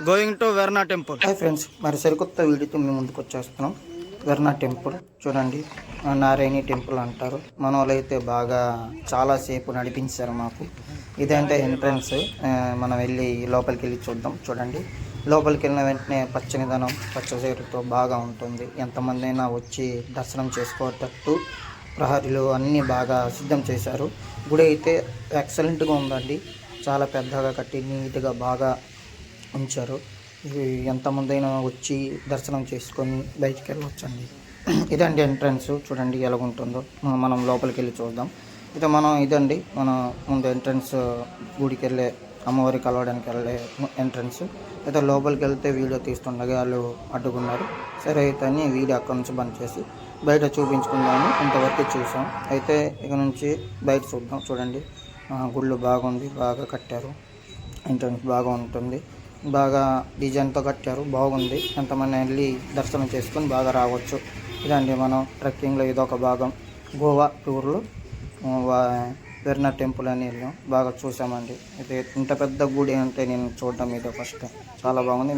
Going to Verna temple. Hi friends, మరి సరికొత్త వీడియోతో మేము ముందుకు వచ్చేస్తున్నాం. వెర్నా టెంపుల్ చూడండి, నారాయణి టెంపుల్ అంటారు. మన వాళ్ళైతే బాగా చాలాసేపు నడిపించారు మాకు. ఇదంటే ఎంట్రన్స్. మనం వెళ్ళి లోపలికి వెళ్ళి చూద్దాం. చూడండి, లోపలికి వెళ్ళిన వెంటనే పచ్చనిదనం పచ్చసేరుతో బాగా ఉంటుంది. ఎంతమంది అయినా వచ్చి దర్శనం చేసుకోవటట్టు ప్రహరీలు అన్నీ బాగా సిద్ధం చేశారు. గుడి అయితే ఎక్సలెంట్గా ఉందండి. చాలా పెద్దగా కట్టి నీట్గా బాగా ఉంచారు. ఇవి ఎంతమంది అయినా వచ్చి దర్శనం చేసుకొని బయటికి వెళ్ళవచ్చండి. ఇదండి ఎంట్రన్స్. చూడండి ఎలా ఉంటుందో. మనం లోపలికి వెళ్ళి చూద్దాం. ఇదండి మన ముందు ఎంట్రన్స్. గుడికి వెళ్ళే అమ్మవారి కలవడానికి వెళ్ళే ఎంట్రన్స్. అయితే లోపలికి వెళ్తే వీడియో తీస్తుండగా వాళ్ళు అడ్డుకున్నారు. సరే అయితే అని వీడియో అక్కడ నుంచి బంద్ చేసి బయట చూపించుకుందాము. ఇంతవరకు చూసాం. అయితే ఇక నుంచి బయట చూద్దాం. చూడండి, గుళ్ళు బాగుంది, బాగా కట్టారు. ఎంట్రన్స్ బాగా ఉంటుంది. బాగా డిజైన్తో కట్టారు, బాగుంది. ఎంతమంది వెళ్ళి దర్శనం చేసుకొని బాగా రావచ్చు. ఇదండి మనం ట్రెక్కింగ్లో ఇదొక భాగం. గోవా టూర్లో వెర్నా టెంపుల్ అని వెళ్ళాం. బాగా చూసామండి. ఇది ఇంత పెద్ద గుడి అంటే నేను చూడడం ఇదే ఫస్ట్. చాలా బాగుంది.